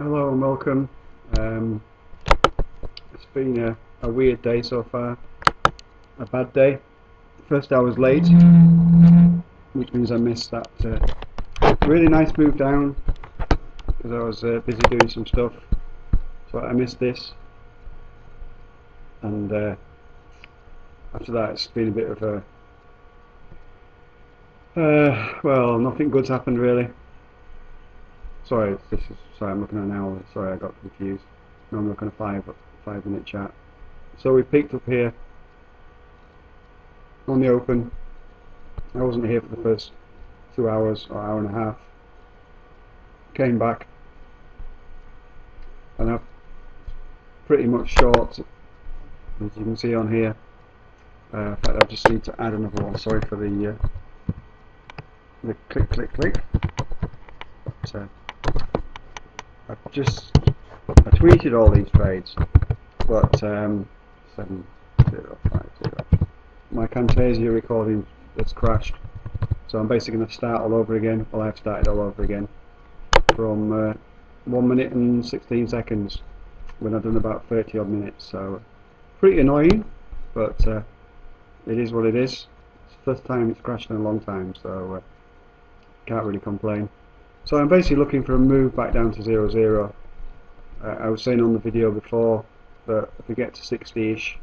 Hello and welcome. It's been a weird day so far, a bad day. First I was late, which means I missed that really nice move down because I was busy doing some stuff, so I missed this. And after that it's been a bit of a well, nothing good's happened really. Sorry, I'm looking at an hour. Sorry, I got confused. No, I'm looking at a 5 minute chat. So we picked up here on the open. I wasn't here for the first 2 hours or hour and a half. Came back and I've pretty much short, as you can see on here. In fact, I just need to add another one. Sorry for the click. But, I tweeted all these trades, but 7050. My Camtasia recording has crashed, so I'm basically going to start all over again. Well, I've started all over again from 1 minute and 16 seconds when I've done about 30 odd minutes. So pretty annoying, but it is what it is. It's the first time it's crashed in a long time, so can't really complain. So I'm basically looking for a move back down to 0-0. I was saying on the video before that if we get to 60ish,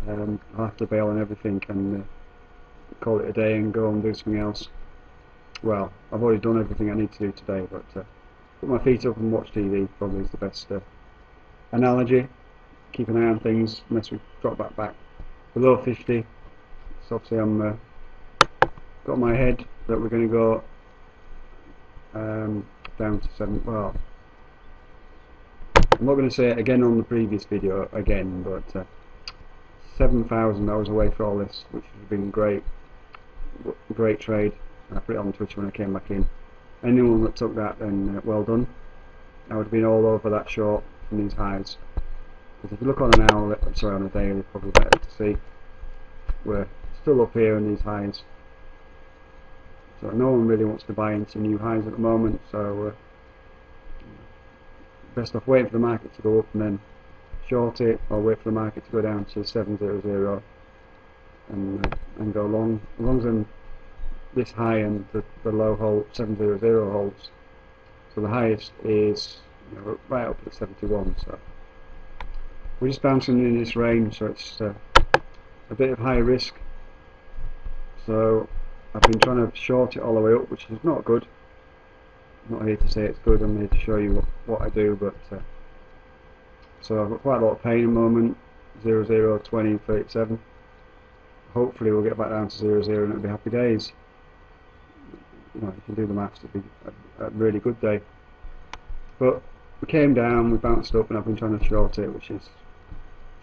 I'll have to bail on everything and call it a day and go and do something else. Well, I've already done everything I need to do today, but put my feet up and watch TV probably is the best analogy. Keep an eye on things unless we drop back below 50. So obviously I'm got my head that we're going to go down to 7. Well, I'm not going to say it again on the previous video again, but 7,000 I was away for all this, which has been great trade. I put it on Twitter when I came back in. Anyone that took that, then well done. I would have been all over that short from these highs. Because if you look on an hour, sorry, on a daily, probably better to see. We're still up here in these highs. So no one really wants to buy into new highs at the moment, so best off waiting for the market to go up and then short it, or wait for the market to go down to 700 and go long. As long as this high and the low hold 700 holds, so the highest is right up at 71. So we're just bouncing in this range, so it's a bit of high risk. So I've been trying to short it all the way up, which is not good. I'm not here to say it's good, I'm here to show you what I do, but so I've got quite a lot of pain at the moment, 0, 20, 37. Hopefully we'll get back down to 0 and it'll be happy days. You can do the maths, it'll be a really good day. But we came down, we bounced up, and I've been trying to short it, which is,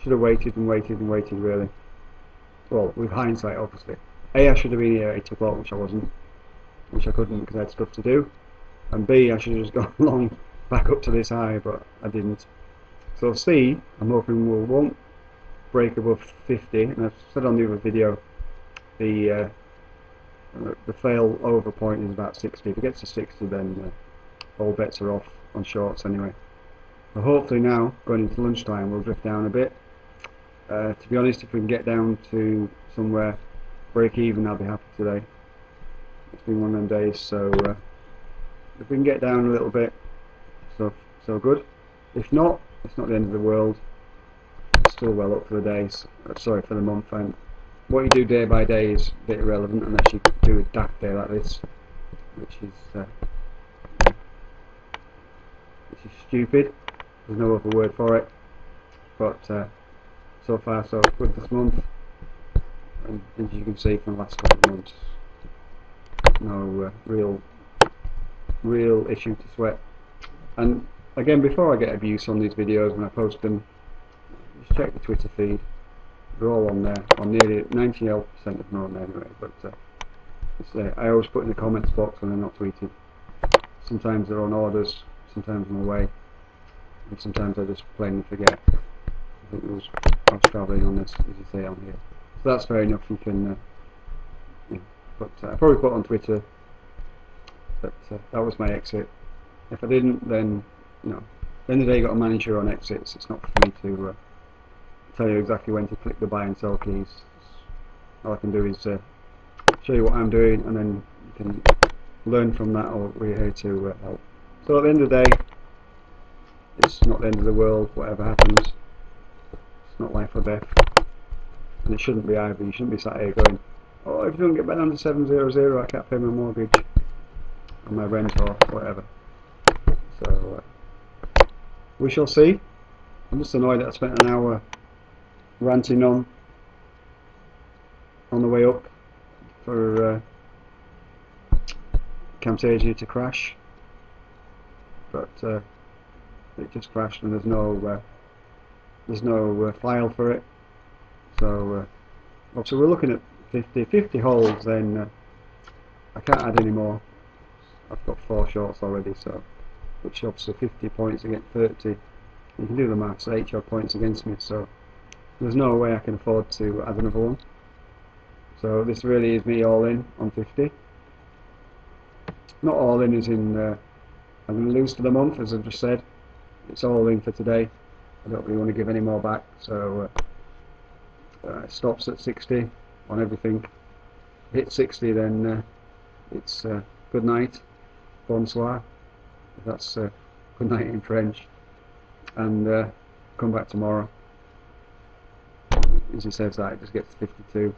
should have waited really. Well, with hindsight obviously. A, I should have been here at 8 o'clock, which I wasn't, which I couldn't because I had stuff to do. And B, I should have just gone along back up to this high, but I didn't. So C, I'm hoping we won't break above 50, and I've said on the other video, the fail over point is about 60. If it gets to 60, then all bets are off on shorts anyway. So hopefully now, going into lunchtime, we'll drift down a bit. To be honest, if we can get down to somewhere break even, I'll be happy today. It's been one of them days, so if we can get down a little bit, so good. If not, it's not the end of the world. It's still well up for the days. Sorry, for the month. And what you do day by day is a bit irrelevant unless you do a daft day like this, which is stupid. There's no other word for it. But so far so good this month. And as you can see from the last couple of months, no real issue to sweat. And again, before I get abuse on these videos when I post them, just check the Twitter feed. They're all on there, or nearly 98% of them are on there anyway. But I always put in the comments box when they're not tweeted. Sometimes they're on orders, sometimes I'm away, and sometimes I just plainly forget. I think I was travelling on this, as you say on here. So that's fair enough. You can, but I probably put on Twitter that that was my exit. If I didn't, then you know, at the end of the day, you've got to manage your own exits. It's not for me to tell you exactly when to click the buy and sell keys. All I can do is show you what I'm doing, and then you can learn from that, or we're here to help. So at the end of the day, it's not the end of the world, whatever happens. It's not life or death. And it shouldn't be either. You shouldn't be sat here going, oh, if you don't get back down to 700, I can't pay my mortgage, and my rent, or whatever. So, we shall see. I'm just annoyed that I spent an hour ranting on the way up for Camtasia to crash, but it just crashed, and there's no file for it. So obviously we're looking at 50 holes. Then I can't add any more. I've got 4 shorts already, so which obviously 50 points against 30. You can do the maths. 8 odd points against me, so there's no way I can afford to add another one. So this really is me all in on 50. Not all in as in I'm going to lose for the month, as I've just said. It's all in for today. I don't really want to give any more back, so it stops at 60 on everything. Hit 60, then it's good night, bonsoir. That's good night in French, and come back tomorrow. As he says that, it just gets to 52.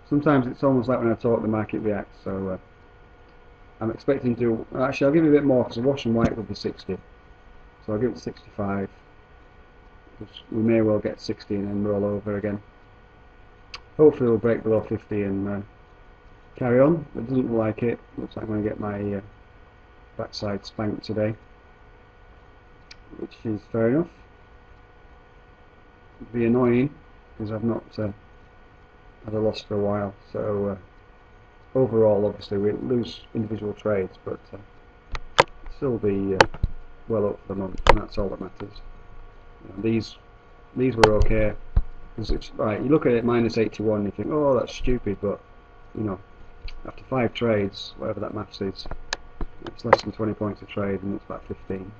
Sometimes it's almost like when I talk, the market reacts. So I'm expecting to. Actually, I'll give you a bit more, because the wash and white will be 60. So I'll give it 65. Because we may well get 60 and then roll over again. Hopefully we'll break below 50 and carry on. It doesn't look like it. Looks like I'm going to get my backside spanked today, which is fair enough. It'd be annoying because I've not had a loss for a while. So overall, obviously, we lose individual trades, but still be well up for the month, and that's all that matters. You know, these were okay. It's, right, you look at it minus 81, and you think, oh, that's stupid, but you know, after 5 trades, whatever that maths is, it's less than 20 points a trade, and it's about 15.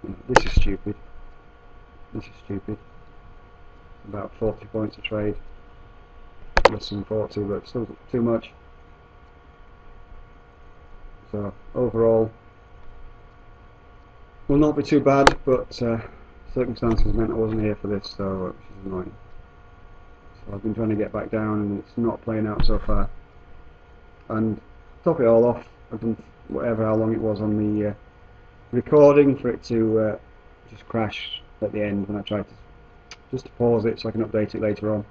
You know, this is stupid. This is stupid. About 40 points a trade. Less than 40, but still too much. So overall, will not be too bad, but circumstances meant I wasn't here for this, so which is annoying. So I've been trying to get back down, and it's not playing out so far. And to top it all off, I've done whatever how long it was on the recording for it to just crash at the end when I tried to pause it so I can update it later on,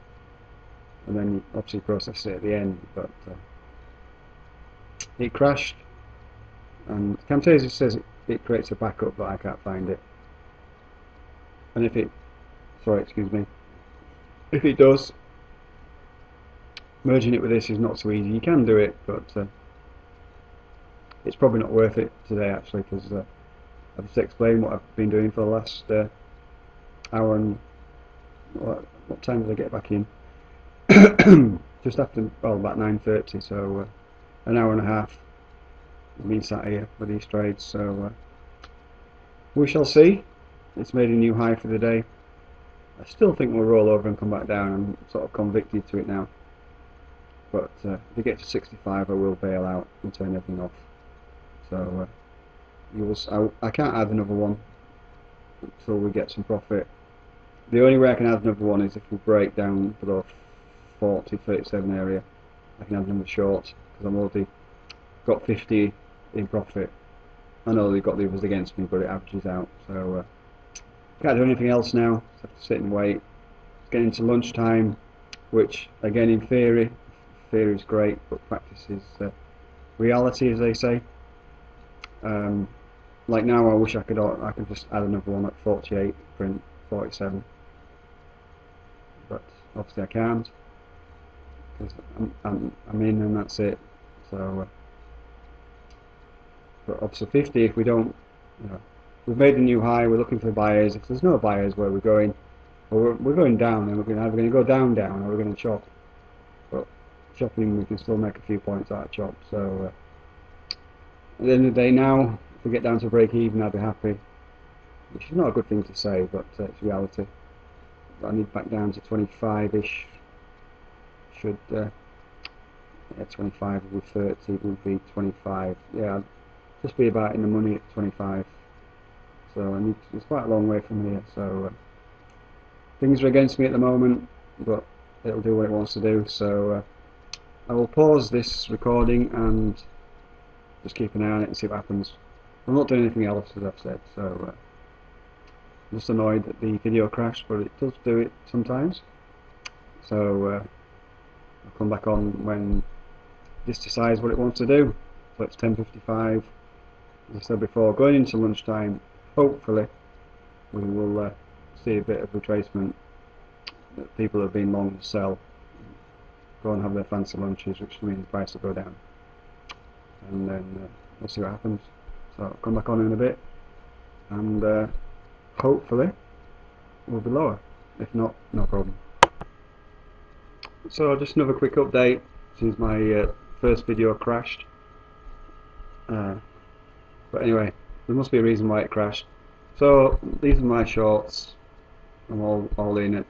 and then obviously process it at the end. But it crashed, and Camtasia says it creates a backup, but I can't find it. And if it, sorry, excuse me, if it does, merging it with this is not so easy. You can do it, but it's probably not worth it today, actually, because I've just explained what I've been doing for the last hour and what time did I get back in? Just after, well, about 9:30, so an hour and a half I've been sat here for these trades. So we shall see. It's made a new high for the day. I still think we'll roll over and come back down. I'm sort of convicted to it now. But if we get to 65, I will bail out and turn everything off. So I can't add another one until we get some profit. The only way I can add another one is if we break down below 40, 37 area. I can add another short, because I've already got 50 in profit. I know they've got the others against me, but it averages out. So can't do anything else now. Just have to sit and wait. It's getting to lunchtime, which again, in theory is great, but practice is reality, as they say. Like now, I wish I could just add another one at 48, print 47, but obviously I can't, because I'm in, and that's it. So but obviously 50, if we don't, you know, we've made a new high, we're looking for buyers. If there's no buyers, where we're going, well, we're going down, then we're either going to go down, or we're going to chop. But chopping, we can still make a few points out of chop. So at the end of the day now, we get down to break even, I'd be happy. Which is not a good thing to say, but it's reality. But I need back down to 25-ish. Should yeah, 25 will be 30, will be 25. Yeah, I'd just be about in the money at 25. So I need to, it's quite a long way from here. So things are against me at the moment, but it'll do what it wants to do. So I will pause this recording and just keep an eye on it and see what happens. I'm not doing anything else, as I've said. So I'm just annoyed that the video crashed, but it does do it sometimes. So I'll come back on when this decides what it wants to do. So it's 10:55. As I said before, going into lunchtime, hopefully we will see a bit of retracement, that people have been long to sell, go and have their fancy lunches, which means the price will go down, and then we'll see what happens. So I'll come back on in a bit, and hopefully we'll be lower. If not, no problem. So just another quick update, since my first video crashed. But anyway, there must be a reason why it crashed. So these are my shorts. I'm all in at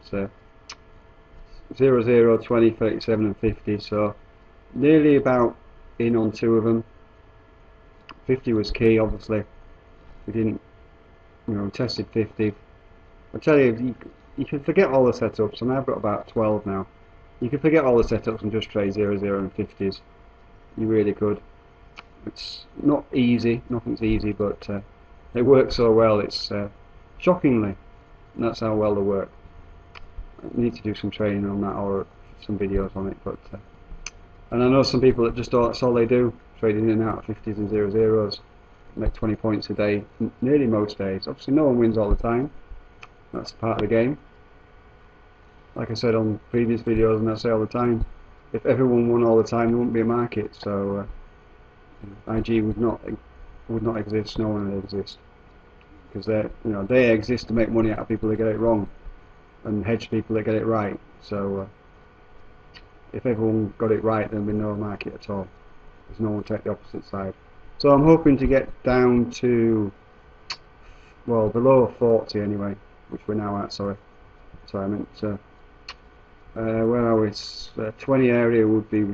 0, 0, 20, 37 and 50, so nearly about in on 2 of them. 50 was key, obviously. We didn't, tested 50. I tell you, you can forget all the setups, and I've got about 12 now. You can forget all the setups and just trade 0, 0 and 50s. You really could. It's not easy, nothing's easy, but it works so well. It's shockingly, and that's how well they work. I need to do some training on that, or some videos on it, but and I know some people that just that's all they do, trading in and out of 50s and 0, 0s, make 20 points a day, nearly most days. Obviously no one wins all the time, that's part of the game. Like I said on previous videos, and I say all the time, if everyone won all the time there wouldn't be a market, so IG would not exist, no one would exist, because they exist to make money out of people that get it wrong and hedge people that get it right. So if everyone got it right, then there'd be no market at all, because no one would take the opposite side. So I'm hoping to get down to, well, below 40 anyway, which we're now at. Sorry I meant where are we? 20 area would be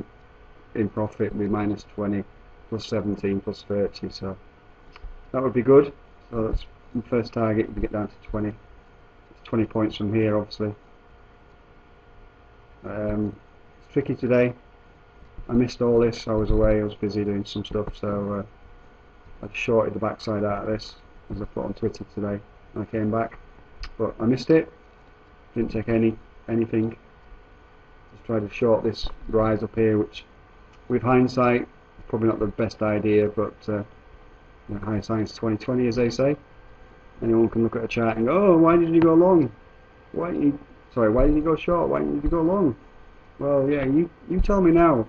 in profit, would be minus 20, plus 17, plus 30, so that would be good. So that's the first target, to get down to 20. It's 20 points from here, obviously. It's tricky today. I missed all this, I was away, I was busy doing some stuff, so I shorted the backside out of this, as I put on Twitter today when I came back, but I missed it. Didn't take anything. Just tried to short this rise up here, which with hindsight probably not the best idea, but hindsight's 20/20, as they say. Anyone can look at a chart and go, oh, why did you go long? Why did you go short? Why didn't you go long? Well, yeah, you tell me now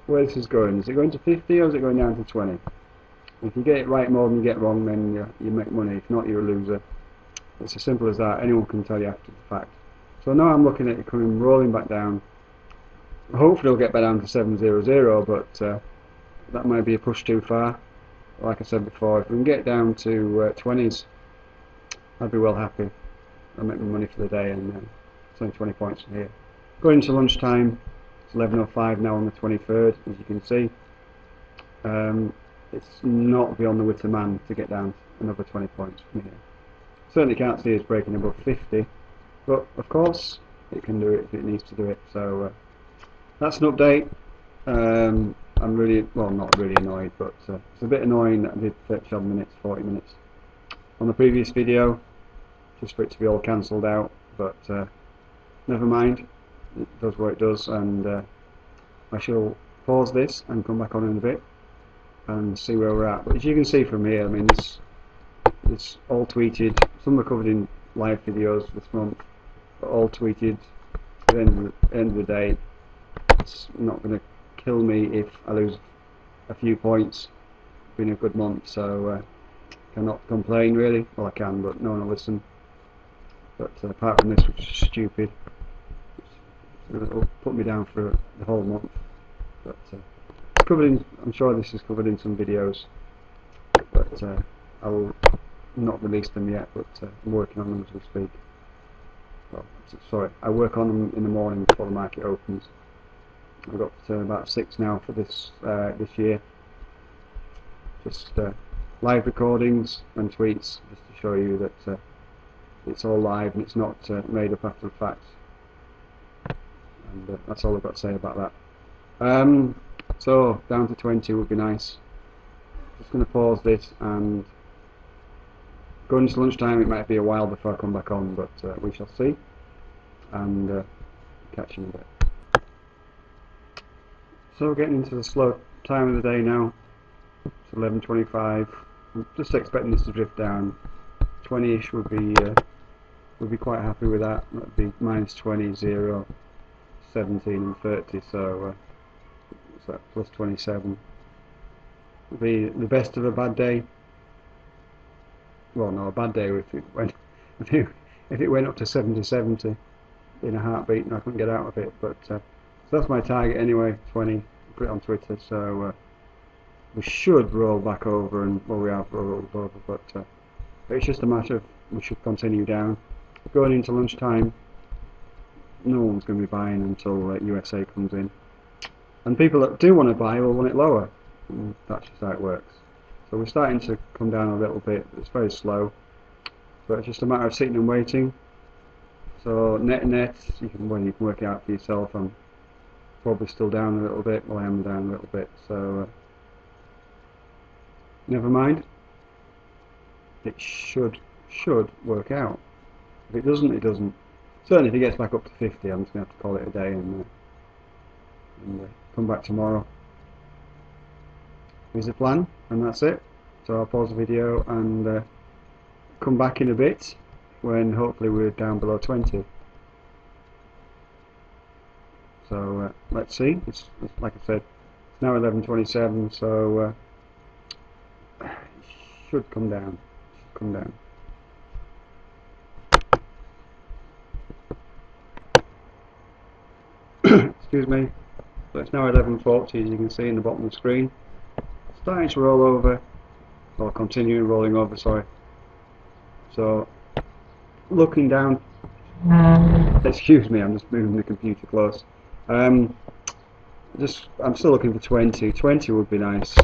where this is going. Is it going to 50 or is it going down to 20? If you get it right more than you get wrong, then you make money. If not, you're a loser. It's as simple as that. Anyone can tell you after the fact. So now I'm looking at it coming rolling back down. Hopefully it'll get back down to 700, but that might be a push too far. Like I said before, if we can get down to 20s, I'd be well happy. I'll make my money for the day, and it's only 20 points from here. Going into lunchtime, it's 11:05 now on the 23rd, as you can see. It's not beyond the wit of man to get down another 20 points from here. Certainly can't see us breaking above 50, but of course it can do it if it needs to do it. So that's an update. I'm really, well, not really annoyed, but it's a bit annoying that I did 30 odd minutes, 40 minutes on the previous video, just for it to be all cancelled out, but never mind, it does what it does, and I shall pause this and come back on in a bit and see where we're at. But as you can see from here, I mean, it's all tweeted. Some are covered in live videos this month, but all tweeted. At the end of the day, it's not going to kill me if I lose a few points. It's been a good month, so cannot complain really. Well, I can, but no one will listen. But apart from this, which is stupid, it'll put me down for the whole month. But covered in, I'm sure this is covered in some videos. But but I will not release them yet, but I'm working on them as we speak. Well, sorry, I work on them in the morning before the market opens. I've got about 6 now for this year. Just live recordings and tweets, just to show you that it's all live and it's not made up after the fact. And that's all I've got to say about that. So down to 20 would be nice. Just going to pause this and going into lunchtime. It might be a while before I come back on, but we shall see, and catch you in a bit. So getting into the slow time of the day now. It's 11:25. I'm just expecting this to drift down. 20ish would be quite happy with that. That'd be -20, 0, 17 and 30, so what's that, plus 27. Would be the best of a bad day. Well, no, a bad day if it went if it went up to 70 in a heartbeat and I couldn't get out of it. But so that's my target anyway, 20. Put it on Twitter, so we should roll back over, and well, we have rolled over, but it's just a matter of we should continue down. Going into lunchtime, no one's going to be buying until USA comes in, and people that do want to buy will want it lower. And that's just how it works. So we're starting to come down a little bit. It's very slow, but it's just a matter of sitting and waiting. So net you can work it out for yourself. I'm probably still down a little bit. Well, I am down a little bit, so never mind. It should work out. If it doesn't, it doesn't. Certainly if it gets back up to 50, I'm just going to have to call it a day and come back tomorrow. Here's the plan, and that's it. So I'll pause the video and come back in a bit when hopefully we're down below 20. So let's see. It's like I said, it's now 11:27, so it should come down. Excuse me. So it's now 11:40, as you can see in the bottom of the screen. Starting to roll over, or continuing rolling over, sorry. So looking down, excuse me, I'm just moving the computer close. I'm still looking for 20. 20 would be nice.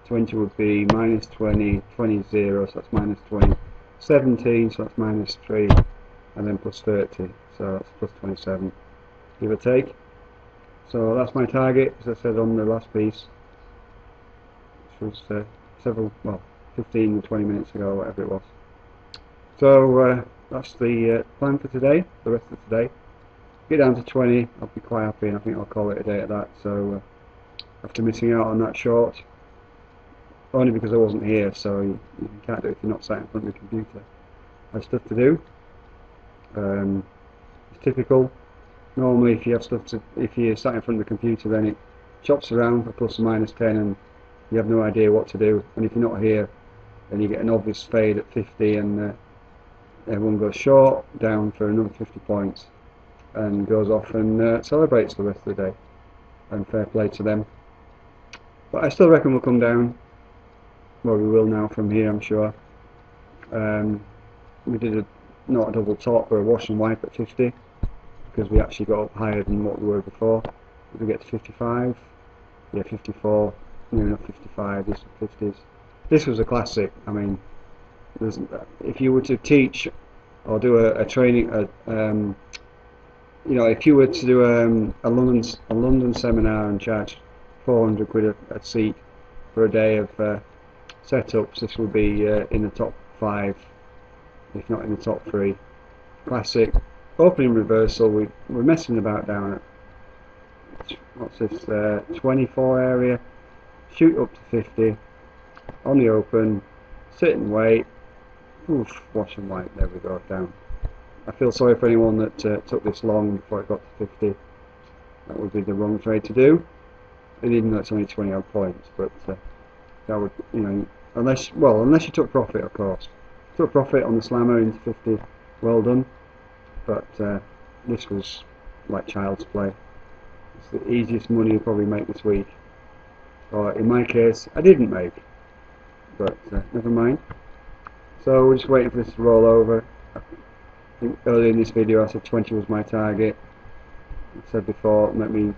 20 would be -20, 20, 0, so that's -20, 17, so that's -3, and then plus 30, so that's plus 27, give or take. So that's my target, as I said on the last piece, which was 15 or 20 minutes ago, whatever it was. So that's the plan for today, the rest of today. Get down to 20, I'll be quite happy, and I think I'll call it a day at that. So after missing out on that short, only because I wasn't here, so you can't do it if you're not sat in front of the computer. I have stuff to do. It's typical. Normally, if you're sat in front of the computer, then it chops around for plus or minus 10, and you have no idea what to do. And if you're not here, then you get an obvious fade at 50, and everyone goes short, down for another 50 points, and goes off and celebrates the rest of the day. And fair play to them. But I still reckon we'll come down. Well, we will now from here, I'm sure. We did not a double top, but a wash and wipe at 50, because we actually got up higher than what we were before. Did we get to 55? Yeah, 54, near enough 55, this was 50s. This was a classic. I mean, if you were to teach or do a training, you know, if you were to do a London seminar and charge 400 quid a seat for a day of setups, this would be in the top 5, if not in the top 3. Classic. Opening reversal, we're messing about down at, what's this, 24 area, shoot up to 50, on the open, sit and wait, oof, wash and wipe, there we go, down. I feel sorry for anyone that took this long before it got to 50. That would be the wrong trade to do, even though it's only 20 odd points, but that would, you know, unless you took profit, of course. Took profit on the slammer into 50, well done, but this was like child's play. It's the easiest money you'll probably make this week, or in my case, I didn't make. but never mind. So we're just waiting for this to roll over. I think earlier in this video I said 20 was my target. I said before, make me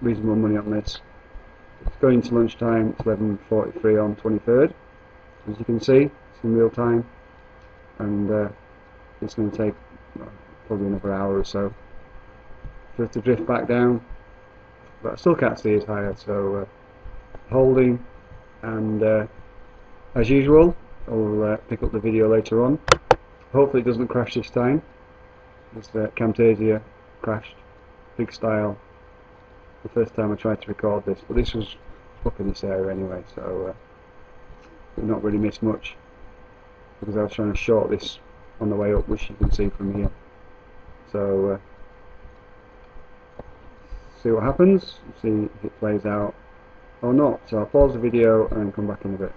reasonable money on this. It's going to lunchtime. It's 11:43 on 23rd. As you can see, it's in real time, and it's going to take probably another hour or so for it to drift back down. But I still can't see it higher, so holding, and as usual, I'll pick up the video later on. Hopefully it doesn't crash this time. This Camtasia crashed, big style, the first time I tried to record this, but this was up in this area anyway, so I've not really missed much, because I was trying to short this on the way up, which you can see from here. So see what happens, see if it plays out or not. So I'll pause the video and come back in a bit.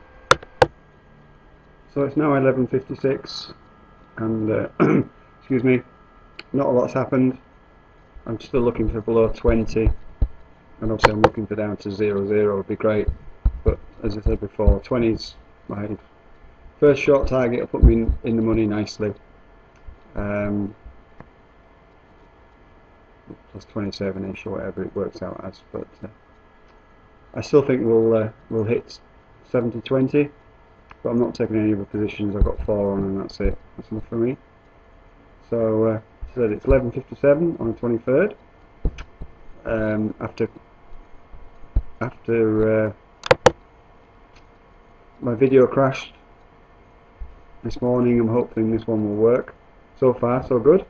So it's now 11:56, and excuse me, not a lot's happened. I'm still looking for below 20, and obviously I'm looking for down to 0 would be great, but as I said before, 20's my first short target. Will put me in the money nicely. Plus 27ish or whatever it works out as, but I still think we'll hit 70-20, but I'm not taking any other positions. I've got 4 on and that's it. That's enough for me. So said it's 11:57 on the 23rd. After my video crashed this morning, I'm hoping this one will work. So far so good.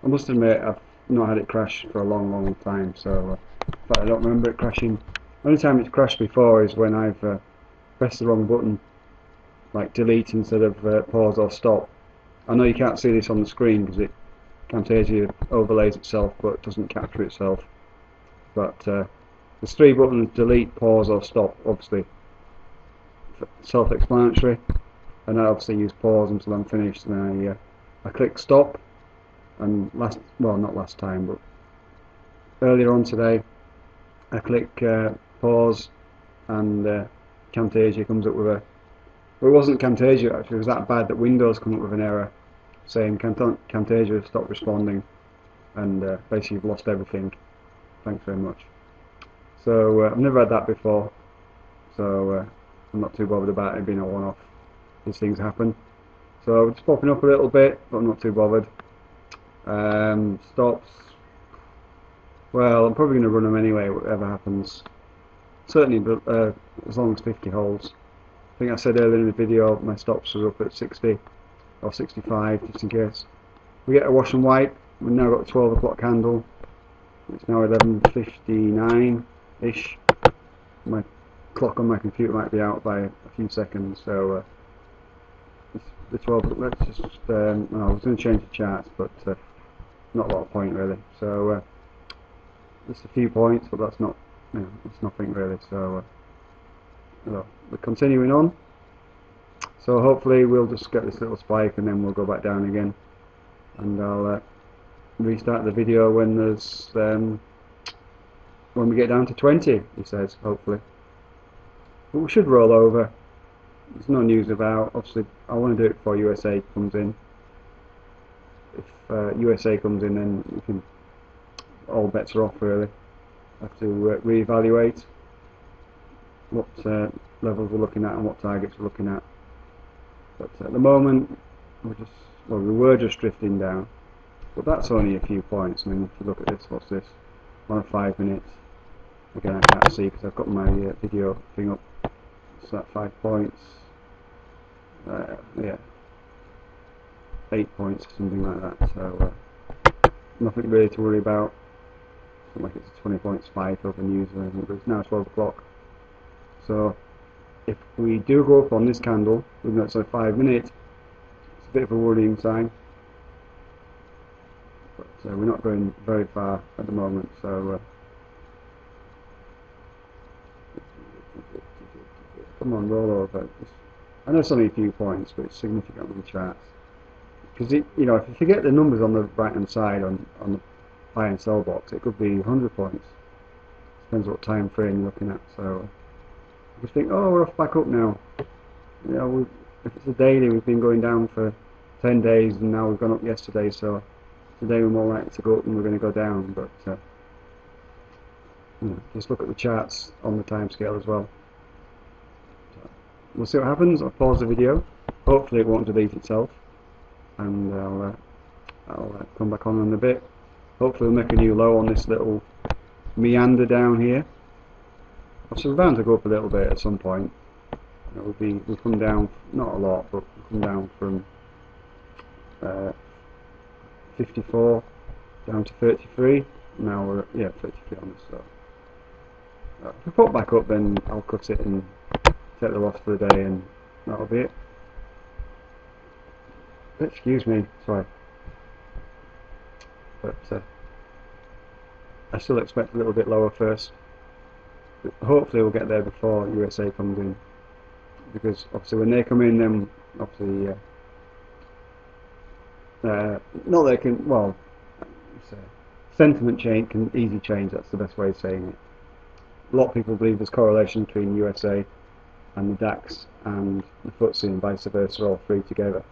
I must admit I've not had it crash for a long time, so in fact I don't remember it crashing. The only time it's crashed before is when I've pressed the wrong button, like delete instead of pause or stop. I know you can't see this on the screen because Camtasia overlays itself but doesn't capture itself, but there's 3 buttons: delete, pause or stop. Obviously self-explanatory, and I obviously use pause until I'm finished, and then I click stop, and not last time, but earlier on today I click pause, and Camtasia comes up with a, well, it wasn't Camtasia actually, it was that bad that Windows come up with an error saying Camtasia has stopped responding, and basically you've lost everything, thanks very much. So I've never had that before, so I'm not too bothered about it being a one-off. These things happen, so it's popping up a little bit, but I'm not too bothered. Stops, well, I'm probably going to run them anyway, whatever happens. Certainly, but as long as 50 holds. I think I said earlier in the video my stops are up at 60 or 65, just in case. We get a wash and wipe. We've now got a 12 o'clock candle. It's now 11:59-ish. My clock on my computer might be out by a few seconds, so the 12. Let's just. I was going to change the charts, but not a lot of point really. So just a few points, but that's not. It's nothing really. So we're continuing on. So hopefully we'll just get this little spike and then we'll go back down again, and I'll restart the video when there's when we get down to 20. He says hopefully, but we should roll over. There's no news about. Obviously, I want to do it before USA comes in. If USA comes in, then we can. All bets are off really. Have to reevaluate what levels we're looking at and what targets we're looking at. But at the moment, we were just drifting down. But that's only a few points. I mean, if you look at this, what's this? 1 of 5 minutes. Again, I can't see because I've got my video thing up. So that 5 points. Yeah, 8 points, something like that. So nothing really to worry about. It's not like it's a 20 point spike over news or anything, but it's now 12 o'clock. So if we do go up on this candle, even though it's like 5 minutes, it's a bit of a worrying sign. But we're not going very far at the moment, so come on, roll over. I know it's only a few points, but it's significant on the charts. Because if you forget the numbers on the right hand side on the buy and sell box, it could be 100 points. Depends what time frame you're looking at. So you think, oh, we're off back up now. you know, if it's a daily, we've been going down for 10 days, and now we've gone up yesterday, so today we're more likely to go up than we're going to go down. But you know, just look at the charts on the time scale as well. So we'll see what happens. I'll pause the video. Hopefully it won't delete itself, and I'll come back on in a bit. Hopefully we'll make a new low on this little meander down here. So we're bound to go up a little bit at some point. We'll come down, not a lot, but we'll come down from 54 down to 33. Now we're at, 33 on this. So if we pop back up, then I'll cut it and take the loss for the day, and that'll be it. Excuse me, sorry. But I still expect a little bit lower first. But hopefully we'll get there before USA comes in, because obviously when they come in, then obviously not they can, well, sentiment change can easily change. That's the best way of saying it. A lot of people believe there's correlation between USA and the DAX and the FTSE, and vice versa, all three together.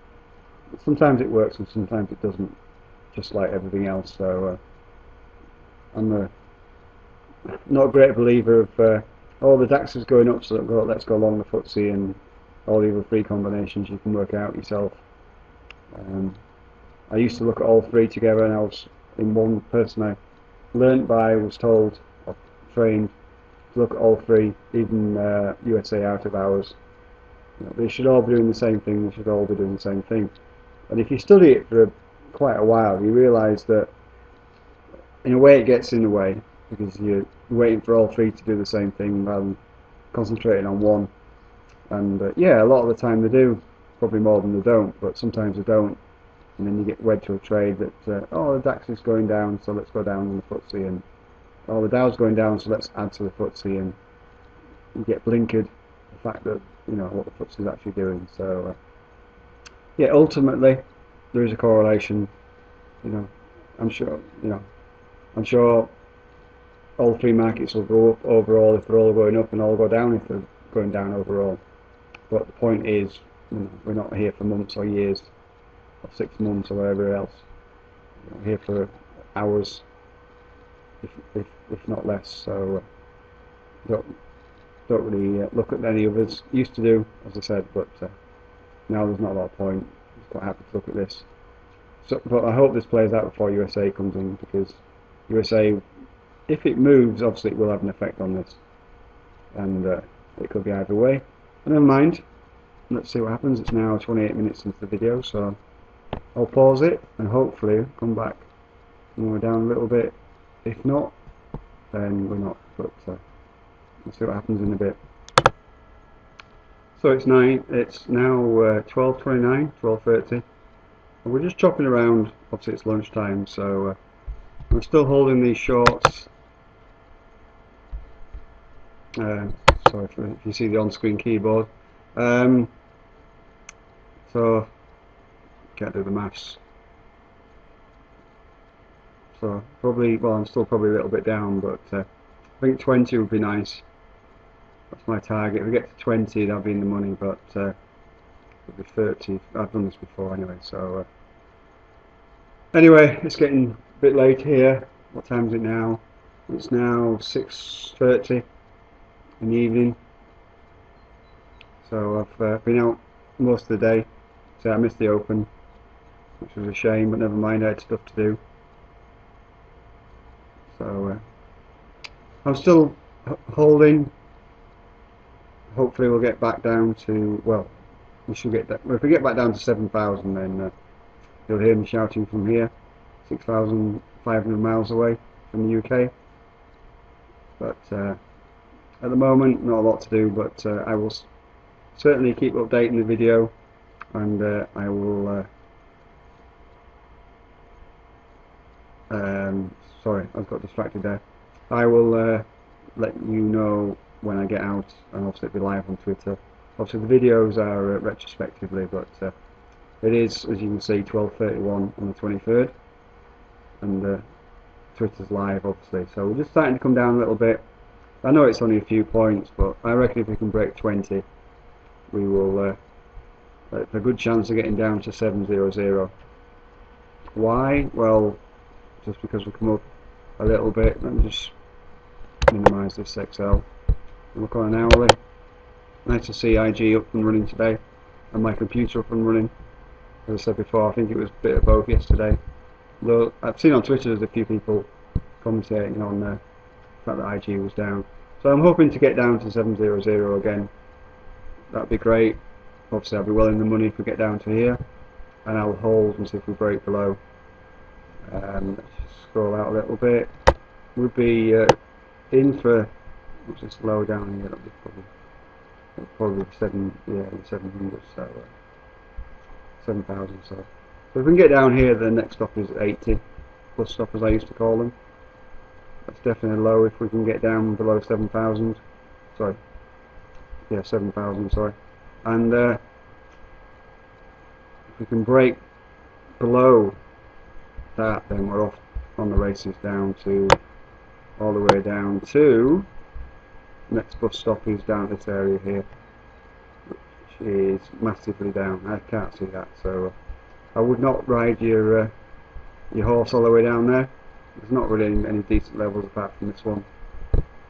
Sometimes it works and sometimes it doesn't, just like everything else. So I'm not a great believer of oh, the DAX is going up, so let's go along the FTSE, and all the other three combinations you can work out yourself. I used to look at all three together, and I was in one person I learnt by, was told, or trained to look at all three, even USA out of hours. You know, they should all be doing the same thing. They should all be doing the same thing. And if you study it for quite a while, you realise that in a way it gets in the way, because you're waiting for all three to do the same thing rather than concentrating on one. And yeah, a lot of the time they do, probably more than they don't, but sometimes they don't. And then you get wed to a trade that, oh, the DAX is going down, so let's go down on the FTSE, and oh, the Dow's going down, so let's add to the FTSE, and you get blinkered the fact that, you know, what the FTSE is actually doing. So yeah, ultimately there is a correlation. You know, I'm sure all three markets will go up overall if they're all going up, and all go down if they're going down overall. But the point is, you know, we're not here for months or years or 6 months or whatever else. We're here for hours, if not less. So don't really look at any others. Used to do, as I said, but now there's not a lot of point. I'm quite happy to look at this. So, but I hope this plays out before USA comes in, because USA, if it moves, obviously it will have an effect on this, and it could be either way. But never mind. Let's see what happens. It's now 28 minutes into the video, so I'll pause it and hopefully come back when we're down a little bit. If not, then we're not. But let's see what happens in a bit. So it's now 12:29, 12:30. And we're just chopping around. Obviously it's lunchtime, so I'm still holding these shorts. Sorry if you see the on-screen keyboard. So can't do the maths. So probably, well, I'm still probably a little bit down, but I think 20 would be nice. That's my target. If we get to 20, that'll be in the money, but it'll be 30. I've done this before anyway, so anyway, it's getting a bit late here. What time is it now? It's now 6:30 in the evening. So I've been out most of the day, so I missed the Open, which was a shame, but never mind, I had stuff to do. So I'm still holding. Hopefully we'll get back down to, well, we should get that. If we get back down to 7,000, then you'll hear me shouting from here, 6,500 miles away from the UK. But at the moment, not a lot to do, but I will certainly keep updating the video, and I will sorry, I've got distracted there. I will let you know when I get out, and obviously it'll be live on Twitter. Obviously the videos are retrospectively, but it is, as you can see, 12:31 on the 23rd, and Twitter's live obviously, so we're just starting to come down a little bit. I know it's only a few points, but I reckon if we can break 20, we will a good chance of getting down to 700. Why? Well, just because we come up a little bit. Let me just minimise this Excel. Look on an hourly. Nice to see IG up and running today, and my computer up and running. As I said before, I think it was a bit of both yesterday. Though I've seen on Twitter there's a few people commentating on the fact that IG was down. So I'm hoping to get down to 700 again. That'd be great. Obviously I'll be well in the money if we get down to here, and I'll hold and see if we break below. Let's just scroll out a little bit. We'll be in for, what's this low down here? That'll be probably 700, so 7,000. So if we can get down here, the next stop is 80 plus stop, as I used to call them. That's definitely low if we can get down below 7,000. Sorry, yeah, 7,000. Sorry, and if we can break below that, then we're off on the races down to all the way down to next bus stop is down this area here, which is massively down. I can't see that, so I would not ride your horse all the way down there. There's not really any decent levels apart from this one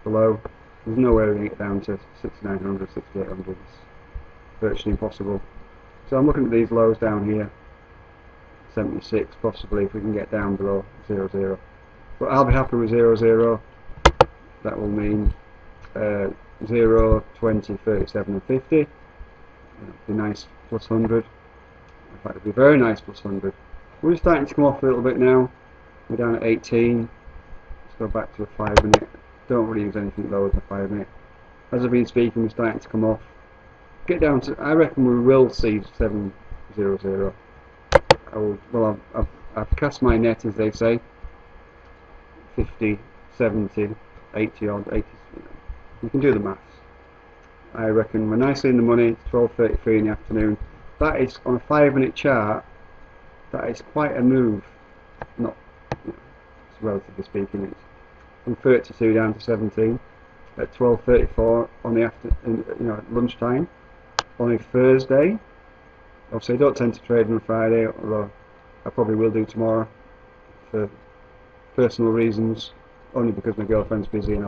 below. There's no way we can get down to 6,900, 6,800. It's virtually impossible. So I'm looking at these lows down here, 76 possibly if we can get down below 00. But I'll be happy with 00. That will mean 0, 20, 37 and 50. It'll be nice plus 100. In fact, it'll be very nice plus 100. We're starting to come off a little bit now. We're down at 18. Let's go back to a 5 minute. Don't really use anything lower than a 5 minute. As I've been speaking, we're starting to come off. Get down to, I reckon we will see 700. Well, I've cast my net, as they say. 50, 70, 80 odd, 80. You can do the maths. I reckon we're nicely in the money. It's 12:33 in the afternoon. That is, on a 5 minute chart, that is quite a move. Not, relatively speaking, it's from 32 down to 17 at 12:34 on the lunchtime on a Thursday. Obviously I don't tend to trade on a Friday, although I probably will do tomorrow for personal reasons, only because my girlfriend's busy and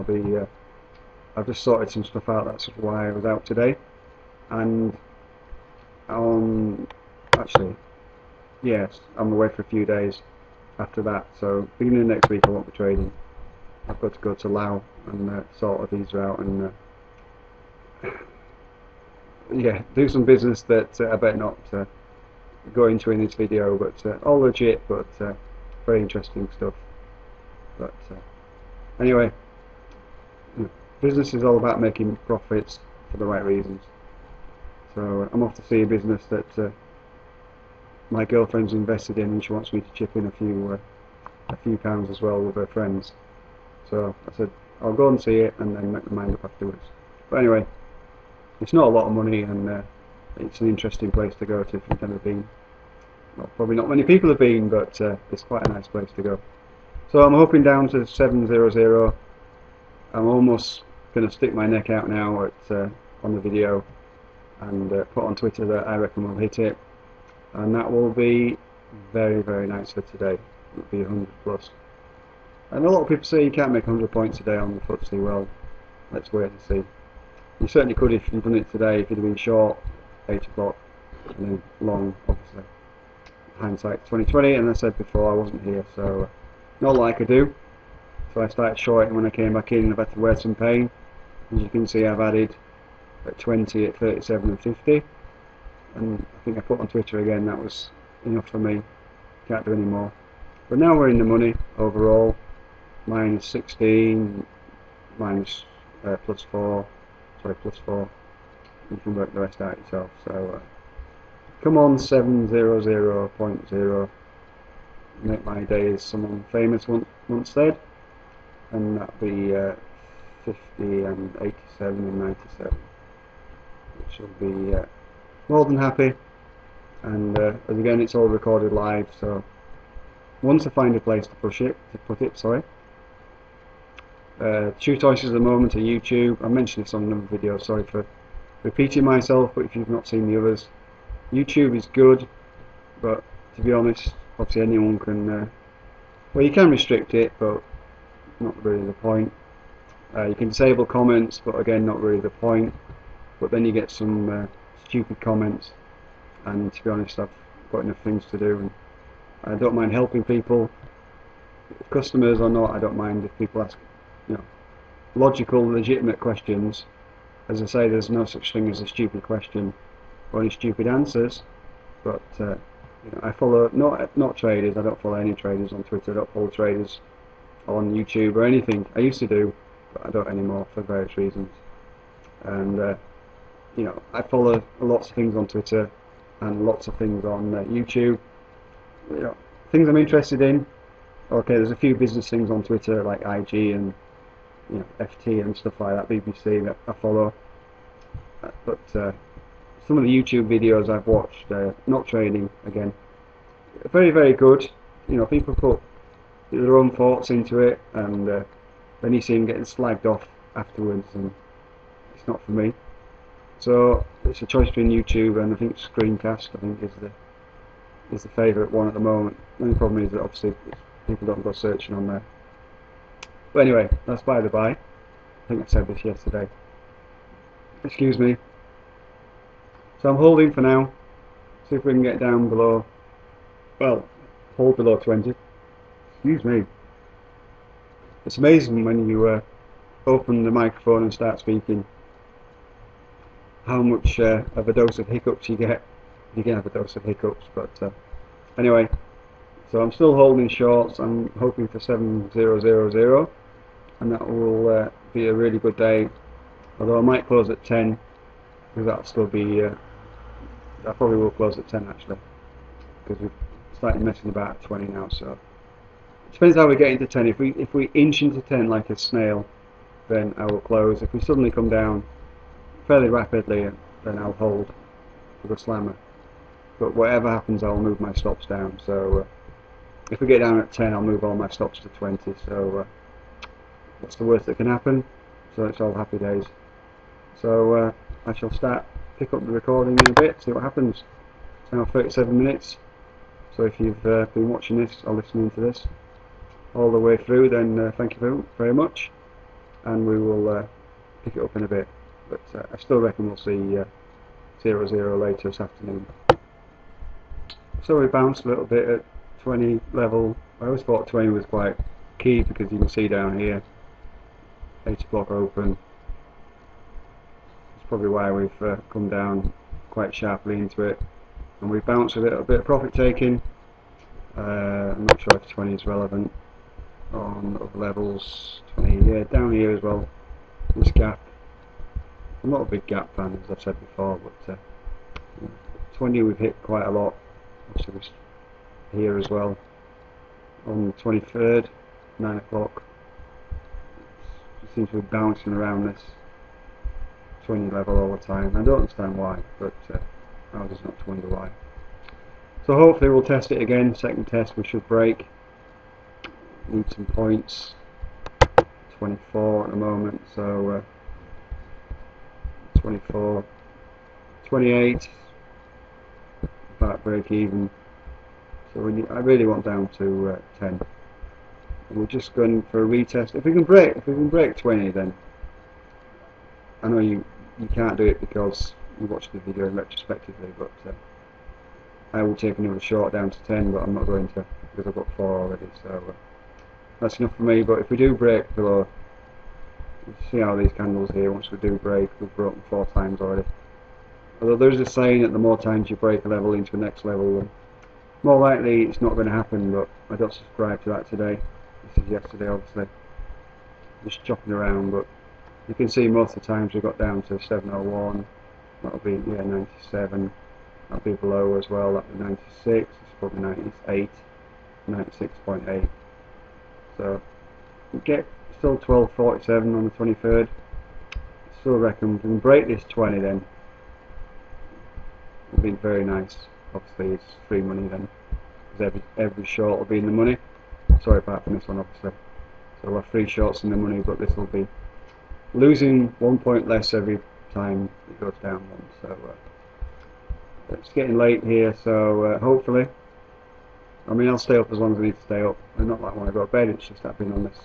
I've just sorted some stuff out. That's why I was out today. And actually, yes, I'm away for a few days after that, so beginning of next week I won't be trading. I've got to go to Laos and sort a visa out and yeah, do some business that I better not go into in this video, but all legit, but very interesting stuff. But anyway, business is all about making profits for the right reasons. So I'm off to see a business that my girlfriend's invested in, and she wants me to chip in a few pounds as well with her friends. So I said I'll go and see it and then make my mind up afterwards. But anyway, it's not a lot of money, and it's an interesting place to go to if you've never been. Well, probably not many people have been, but it's quite a nice place to go. So I'm hoping down to 700. I'm almost going to stick my neck out now on the video and put on Twitter that I reckon we'll hit it, and that will be very, very nice for today. It'll be 100 plus. And a lot of people say you can't make 100 points a day on the FTSE. Well, let's wait and see. You certainly could if you'd done it today, if you'd have been short 8 o'clock and then long, obviously. Hindsight 2020, and as I said before, I wasn't here, so not like I do. So I started shorting when I came back in, and I've had to wear some pain. As you can see, I've added at 20, at 37 and 50, and I think I put on Twitter again that was enough for me. Can't do any more. But now we're in the money overall. Minus 16, minus plus 4. Sorry, plus 4. You can work the rest out yourself. So come on, 700.0. Make my day, as someone famous once said, and that'd be 50 and 87 and 97, which will be more than happy. And as again, it's all recorded live, so once I find a place to put it, sorry. Two choices at the moment are YouTube. I mentioned this on another video, sorry for repeating myself, but if you've not seen the others, YouTube is good, but to be honest, obviously anyone can. Well, you can restrict it, but not really the point. You can disable comments, but again, not really the point. But then you get some stupid comments, and to be honest, I've got enough things to do, and I don't mind helping people, customers or not. I don't mind if people ask, logical, legitimate questions. As I say, there's no such thing as a stupid question or any stupid answers. But I follow not traders. I don't follow any traders on Twitter. I don't follow traders on YouTube or anything. I used to do, but I don't anymore for various reasons. And I follow lots of things on Twitter and lots of things on YouTube. Things I'm interested in. Okay, there's a few business things on Twitter like IG and FT and stuff like that, BBC, that I follow. But some of the YouTube videos I've watched, not trading again, very, very good. People put their own thoughts into it, and then you see them getting slagged off afterwards, and it's not for me. So it's a choice between YouTube and I think Screencast. I think is the favourite one at the moment. The only problem is that obviously people don't go searching on there. But anyway, that's by the by. I think I said this yesterday. Excuse me. So I'm holding for now. See if we can get down below. Well, hold below 20. Excuse me. It's amazing when you open the microphone and start speaking, how much of a dose of hiccups you get. You can have a dose of hiccups, but anyway. So I'm still holding shorts. I'm hoping for 7000, and that will be a really good day. Although I might close at 10, because that'll still be. I probably will close at 10 actually, because we've started messing about at 20 now. So it depends how we get into 10. If we inch into 10 like a snail, then I will close. If we suddenly come down fairly rapidly, then I'll hold for the slammer. But whatever happens, I'll move my stops down. So if we get down at 10, I'll move all my stops to 20. So what's the worst that can happen? So it's all happy days. So I shall pick up the recording in a bit, see what happens. It's now 37 minutes. So if you've been watching this or listening to this all the way through, then thank you very much. And we will pick it up in a bit. But I still reckon we'll see 0-0 later this afternoon. So we bounced a little bit at 20 level. I always thought 20 was quite key because you can see down here 8 o'clock open. That's probably why we've come down quite sharply into it, and we bounced a little bit of profit taking. I'm not sure if 20 is relevant on other levels. 20, yeah, down here as well. This gap. I'm not a big gap fan, as I've said before, but 20 we've hit quite a lot. Obviously here as well on the 23rd, 9 o'clock. It seems to be bouncing around this 20 level all the time. I don't understand why, but I was just not to wonder why. So hopefully we'll test it again. Second test we should break. Need some points. 24 at the moment, so 24, 28. About break even. So I really want down to 10. And we're just going for a retest. If we can break 20, then I know you can't do it because you watched the video retrospectively, but I will take another short down to 10, but I'm not going to because I've got 4 already. So that's enough for me. But if we do break below, see how these candles here. Once we do break, we've broken 4 times already. Although there's a saying that the more times you break a level into the next level, the more likely it's not going to happen, but I don't subscribe to that today. This is yesterday, obviously. Just chopping around, but you can see most of the times we got down to 701. That'll be 97. That'll be below as well. That'll be 96. It's probably 98, 96.8. So we get still 1247 on the 23rd. Still reckon we can break this 20 then. It'll be very nice. Obviously it's free money then, because every short will be in the money. Sorry apart from this one obviously. So we'll have 3 shorts in the money, but this will be losing 1 point less every time it goes down one. So it's getting late here, so hopefully, I mean, I'll stay up as long as I need to stay up. And not like when I go to bed, it's just I've been on this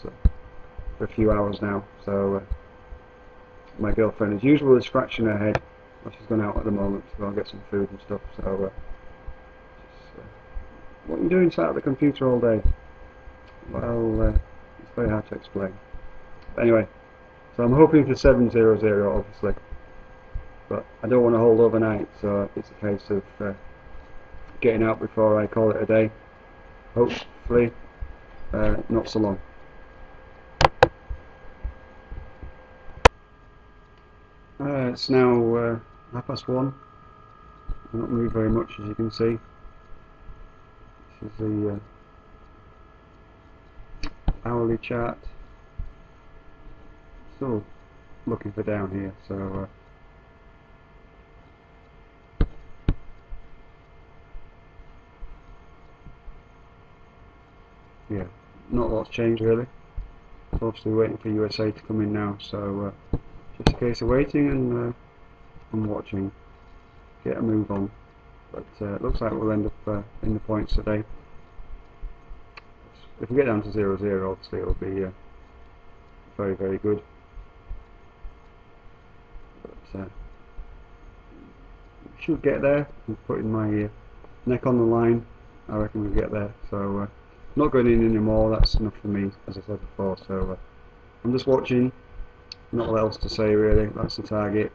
for a few hours now. So my girlfriend, as usual, is scratching her head. Well, she's gone out at the moment to go and get some food and stuff. So, what are you doing sat at the computer all day? Well, it's very hard to explain. But anyway, so I'm hoping for 700, obviously. But I don't want to hold overnight, so it's a case of getting out before I call it a day. Hopefully, not so long. It's now 1:30. I've not moved very much, as you can see. This is the hourly chart. Still looking for down here, so yeah, not a lot's changed really. Obviously waiting for USA to come in now, so just a case of waiting and watching, get a move on. But it looks like we'll end up in the points today. If we get down to 0-0, obviously it'll be very, very good. But we should get there. I'm putting my neck on the line. I reckon we'll get there. So not going in anymore. That's enough for me, as I said before. So I'm just watching. Not a lot else to say really. That's the target.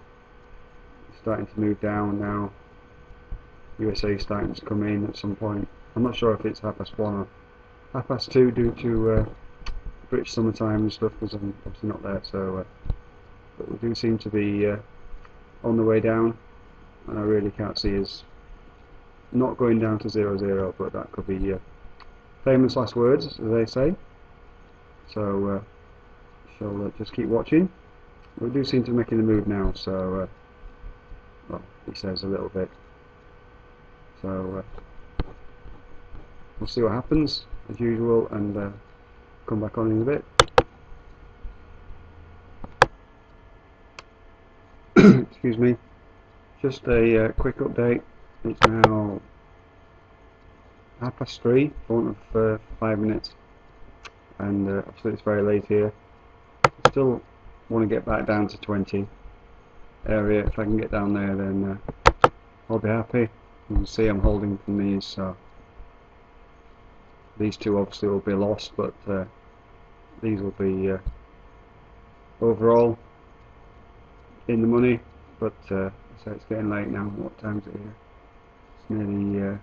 It's starting to move down now. USA is starting to come in at some point. I'm not sure if it's 1:30 or 2:30 due to British summertime and stuff, because I'm obviously not there. So, but we do seem to be on the way down, and I really can't see us not going down to 0-0. But that could be famous last words, as they say. So, shall just keep watching. We do seem to be making the move now, so well, he says a little bit. So we'll see what happens as usual, and come back on in a bit. Excuse me. Just a quick update. It's now 3:30, for 5 minutes, and obviously it's very late here. Still want to get back down to 20 area. If I can get down there, then I'll be happy. You can see I'm holding from these, so these two obviously will be lost, but these will be overall in the money. But so it's getting late now. What time is it here? It's nearly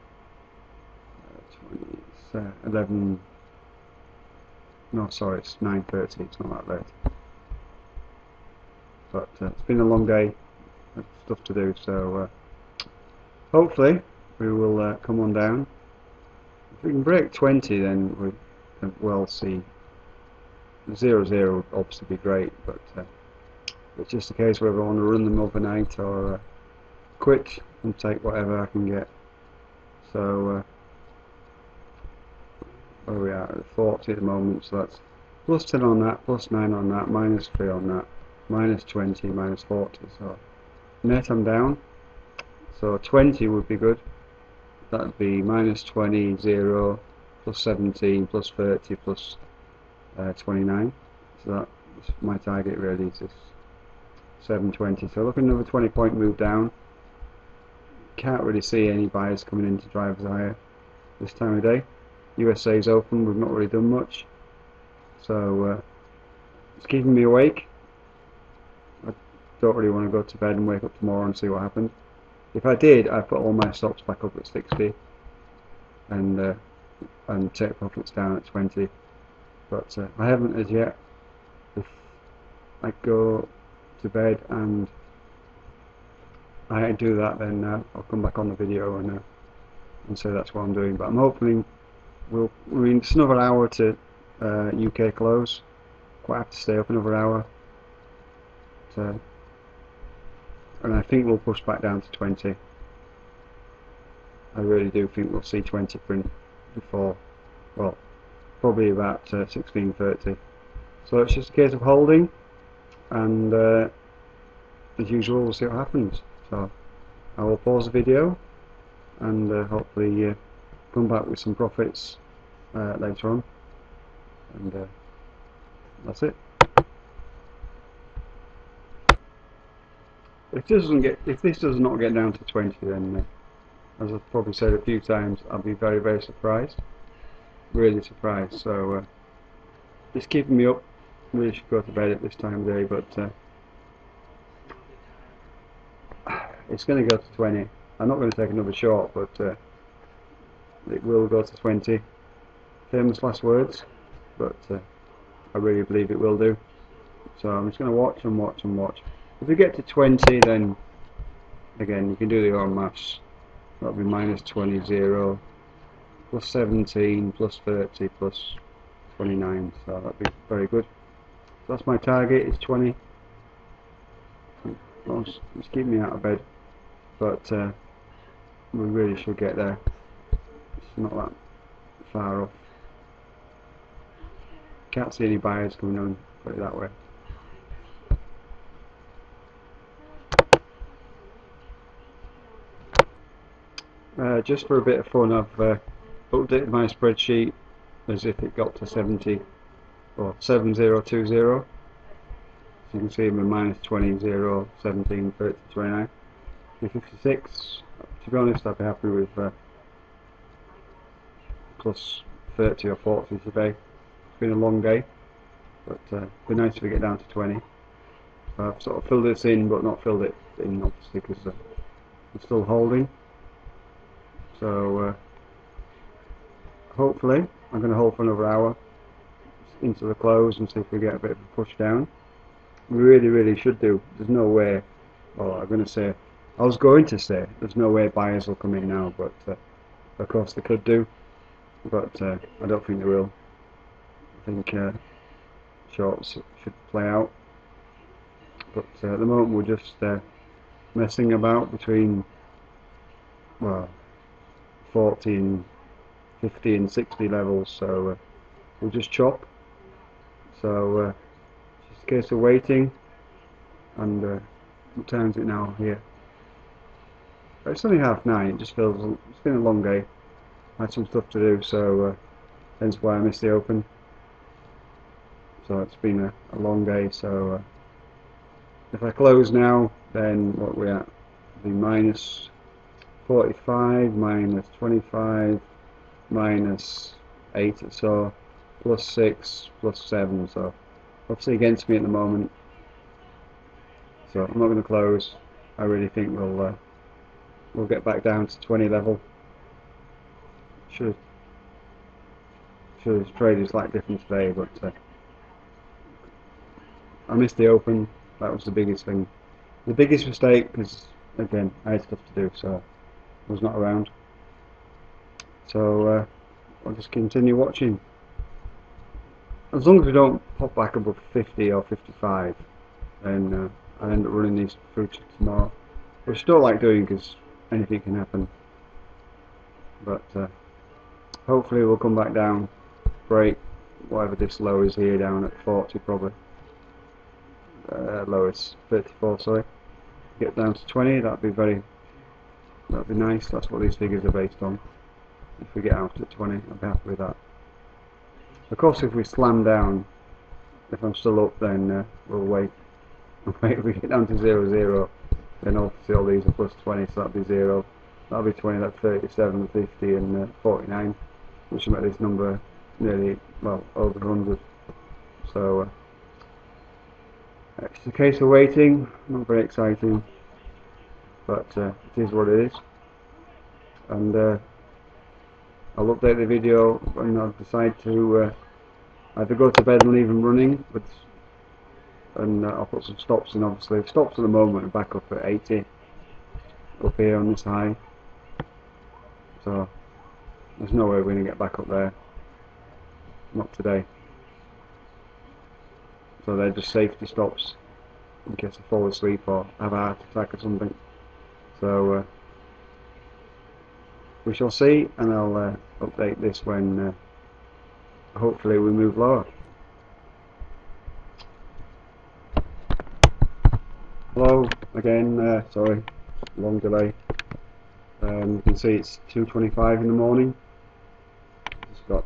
11. No, sorry, it's 9:30. It's not that late. But it's been a long day, stuff to do, so hopefully we will come on down. If we can break 20, then we can well see 0-0 would obviously be great, but it's just a case whether I want to run them overnight or quit and take whatever I can get. So where we are at 40 at the moment, so that's plus 10 on that, plus 9 on that, minus 3 on that, minus 20, minus 40, so net I'm down. So 20 would be good. That would be minus 20, 0, plus 17, plus 30, plus 29. So that's my target really, is this 720. So look, another 20-point move down. Can't really see any buyers coming into drivers higher this time of day. USA's open, we've not really done much. So it's keeping me awake. I don't really want to go to bed and wake up tomorrow and see what happened. If I did, I'd put all my stops back up at 60 and take profits down at 20. But I haven't as yet. If I go to bed and I do that, then I'll come back on the video and say that's what I'm doing. But I'm hoping it's another hour to UK close. Quite have to stay up another hour. And I think we'll push back down to 20. I really do think we'll see 20 print before, well, probably about 16:30. So it's just a case of holding, and as usual we'll see what happens. So I will pause the video and hopefully come back with some profits later on, and that's it. If this does not get down to 20, then as I've probably said a few times, I'll be very, very surprised, really surprised. So it's keeping me up. Really should go to bed at this time of day, but it's going to go to 20. I'm not going to take another short, but it will go to 20. Famous last words, but I really believe it will do. So I'm just going to watch and watch and watch. If we get to 20, then again you can do your own maths. That'll be minus 20, 0, plus 17, plus 30, plus 29. So that'll be very good. So that's my target, is 20. It's keeping me out of bed, but we really should get there. It's not that far off. Can't see any buyers coming on, put it that way. Just for a bit of fun, I've updated my spreadsheet as if it got to 70 or 7020. So you can see we're minus 20, 0, 17, 30, 29, 56. To be honest, I'd be happy with plus 30 or 40 today. It's been a long day, but it'd be nice if we get down to 20. I've sort of filled this in, but not filled it in, obviously, because I'm still holding. So hopefully I'm going to hold for another hour into the close and see if we get a bit of a push down. We really should do. There's no way, well, I was going to say there's no way buyers will come in now, but of course they could do, but I don't think they will. I think shorts should play out, but at the moment we're just messing about between, well, 40 and 50 and 60 levels, so we'll just chop. So it's just a case of waiting, and what time is it now here? It's only 9:30. It just feels, it's been a long day. I had some stuff to do, so hence why I missed the open. So it's been a long day, so if I close now, then what we're at, the minus 45, minus 25, minus 8 or so, plus 6, plus 7, so obviously against me at the moment. So I'm not going to close. I really think we'll get back down to 20 level. Should have traded slightly different today, but I missed the open. That was the biggest thing. The biggest mistake, because again I had stuff to do, so I was not around. So I'll just continue watching. As long as we don't pop back above 50 or 55, then I'll end up running these through to tomorrow. Which I still like doing, because anything can happen. But hopefully we'll come back down, break whatever this low is here, down at 40 probably. Low is 34, sorry. Get down to 20, that'd be nice. That's what these figures are based on. If we get out at 20, I'll be happy with that. Of course, if we slam down, if I'm still up, then we'll wait. If we get down to 0, 0, then obviously all these are plus 20, so that'll be 0. That'll be 20, that's 37, 50, and 49, which will make this number nearly, well, over 100. So it's a case of waiting. Not very exciting, but it is what it is. And I'll update the video when I decide to either go to bed and leave them running, and I'll put some stops in. Obviously, stops at the moment are back up at 80, up here on this high. So there's no way we're going to get back up there. Not today. So they're just safety stops in case I fall asleep or have a heart attack or something. So we shall see, and I'll update this when hopefully we move lower. Hello again, sorry, long delay. You can see it's 2:25 in the morning. Just got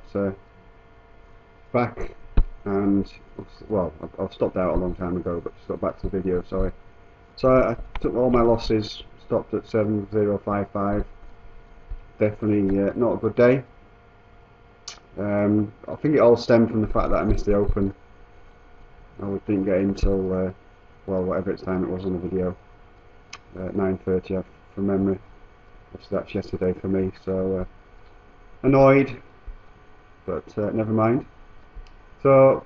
back, and well, I've stopped out a long time ago, but just got back to the video, sorry. So I took all my losses, stopped at 7055. Definitely not a good day. I think it all stemmed from the fact that I missed the Open. I didn't get in till well, whatever time it was on the video, 9:30 from memory. Obviously that's yesterday for me, so annoyed, but never mind. So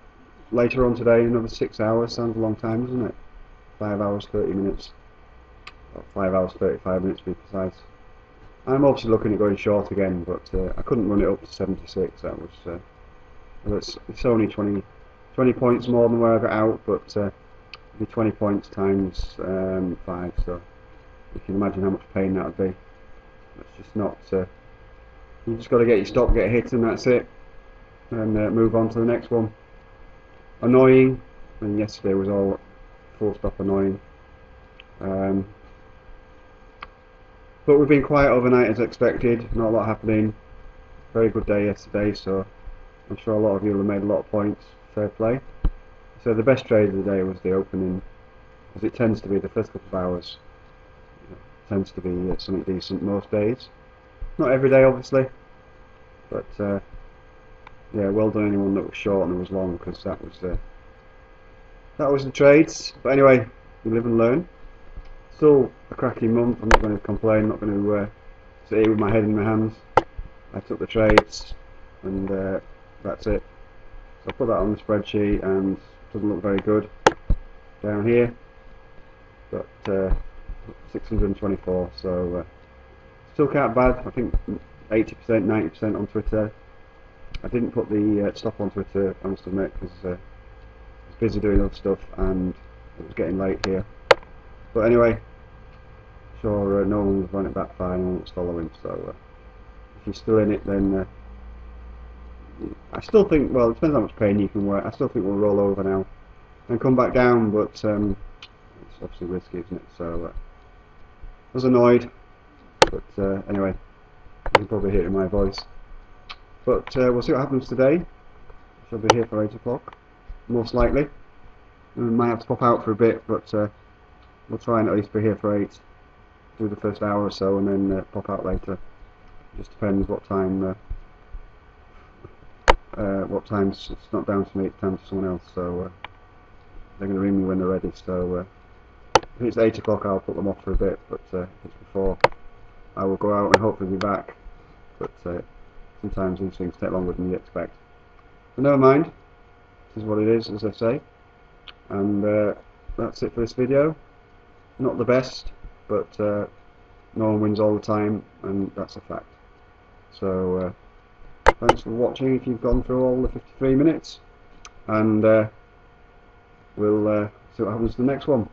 later on today, another 6 hours. Sounds a long time, doesn't it? 5 hours 30 minutes, or 5 hours 35 minutes to be precise. I'm obviously looking at going short again, but I couldn't run it up to 76. That was it's only 20 points more than where I got out, but it'd be 20 points times 5, so you can imagine how much pain that would be. It's just not. You just got to get your stop, get hit, and that's it, and move on to the next one. Annoying, and yesterday was all full stop annoying. But we've been quiet overnight as expected. Not a lot happening. Very good day yesterday, so I'm sure a lot of you will have made a lot of points. Fair play. So the best trade of the day was the opening, as it tends to be the first couple of hours. Tends to be something decent most days. Not every day, obviously, but yeah, well done anyone that was short and was long, because that was the trades. But anyway, you live and learn. Still a cracking month. I'm not going to complain. Not going to sit here with my head in my hands. I took the trades, and that's it. So I put that on the spreadsheet, and it doesn't look very good down here. But 624, so still can't bad. I think 80%, 90% on Twitter. I didn't put the stop on Twitter, I must admit, because I was busy doing other stuff and it was getting late here. But anyway, sure no one was running it that far, no one was following, so if you're still in it, then I still think, well, it depends how much pain you can wear. I still think we'll roll over now and come back down, but it's obviously risky, isn't it? So I was annoyed, but anyway, you can probably hear it in my voice. But we'll see what happens today. I shall be here for 8 o'clock, most likely. We might have to pop out for a bit, but we'll try and at least be here for 8, do the first hour or so, and then pop out later. Just depends what time. What time's it's not down to me, it's down to someone else. So they're going to ring me when they're ready. So if it's 8 o'clock, I'll put them off for a bit. But if it's before, I will go out and hopefully be back. But sometimes these things take longer than you expect. But never mind. This is what it is, as I say. And that's it for this video. Not the best, but no one wins all the time, and that's a fact. So thanks for watching if you've gone through all the 53 minutes, and we'll see what happens to the next one.